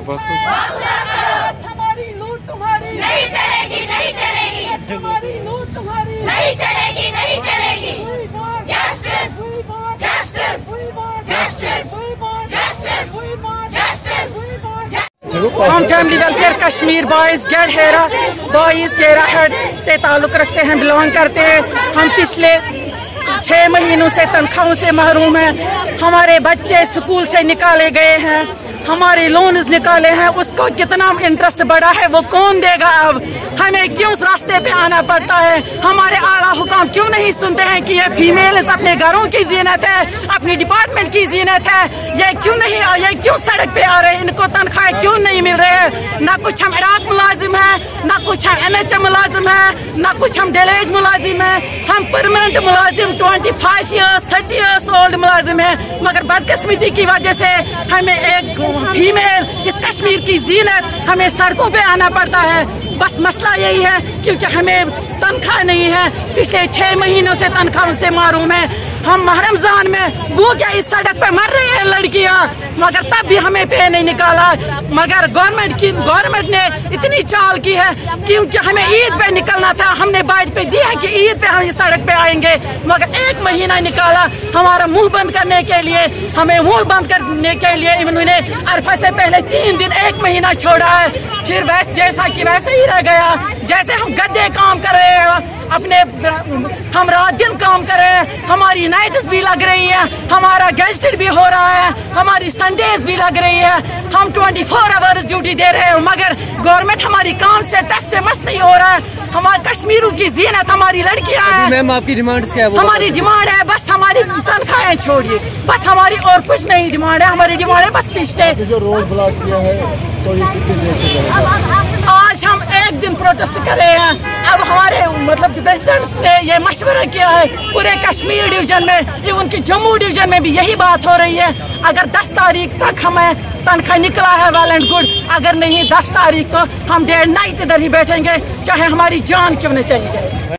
हमारी लूट तुम्हारी नहीं चलेगी, नहीं चलेगी। हमारी लूट तुम्हारी नहीं चलेगी, नहीं चलेगी। Justice, justice, justice, justice, justice. हम फैमिली वेलफेयर कश्मीर बॉयज गेरा हेड से ताल्लुक रखते हैं, बिलोंग करते हैं। हम पिछले 6 महीनों से तनख्वाहों से महरूम हैं। हमारे बच्चे स्कूल से निकाले गए हैं, हमारे लोन्स निकाले हैं, उसको कितना इंटरेस्ट बढ़ा है वो कौन देगा? अब हमें क्यों उस रास्ते पे आना पड़ता है? हमारे आला हुकाम क्यों नहीं सुनते हैं कि ये फीमेल्स अपने घरों की जीनत है, अपनी डिपार्टमेंट की जीनत है? ये क्यों सड़क पे आ रहे हैं? इनको तनख्वाह क्यों नहीं मिल रहे हैं? ना कुछ हम इराक मुलाजिम है, ना कुछ हम NHM मुलाजिम है, ना कुछ हम डेलेज मुलाजिम है। हम परमानेंट मुलाजिम 25 ईयर्स 30 ईयर्स ओल्ड मुलाजिम है, मगर बदकिस्मती की वजह से हमें एक फीमेल इस कश्मीर की जीनत हमें सड़कों पे आना पड़ता है। बस मसला यही है क्योंकि हमें तनख्वाह नहीं है। पिछले 6 महीनों से तनख्वाह से मारूम है। हम रमजान में वो क्या इस सड़क पे मर रही है लड़कियां, मगर तब भी हमें पे नहीं निकाला। मगर गवर्नमेंट ने इतनी चाल की है क्योंकि हमें ईद पे निकलना था, हमने बाइट पे दिया कि ईद पे हम इस सड़क पे आएंगे, मगर 1 महीना निकाला हमारा मुंह बंद करने के लिए। हमें मुंह बंद करने के लिए इन्होंने अरफा से पहले 3 दिन 1 महीना छोड़ा है। फिर जैसा कि वैसे ही रह गया। जैसे हम गद्दे काम कर रहे हैं, अपने हम रात दिन काम कर रहे हैं, हमारी नाइट्स भी लग रही है, हमारा गेस्टेड भी हो रहा है, हमारी संडेज भी लग रही है। हम 24 आवर्स ड्यूटी दे रहे हैं, मगर गवर्नमेंट हमारी काम से टच से मस नहीं हो रहा है। हमारे कश्मीरों की जीनत हमारी लड़कियां हैं। मैम आपकी डिमांड क्या है? हमारी डिमांड है बस हमारी तनख्वाहें छोड़िए, बस हमारी और कुछ नहीं डिमांड है। हमारी डिमांड है बस पिछले जो रोड ब्लॉक किया है तो ये कितनी देर से आज हम 1 दिन प्रोटेस्ट कर रहे हैं। अब हमारे मतलब प्रेसिडेंट ने ये मशवरा किया है पूरे कश्मीर डिवीजन में, इवन की जम्मू डिवीजन में भी यही बात हो रही है। अगर 10 तारीख तक हमें तनख्वाह निकला है वेल एंड गुड, अगर नहीं 10 तारीख को हम डे नाइट इधर ही बैठेंगे, चाहे हमारी जान क्यों न चली जाए।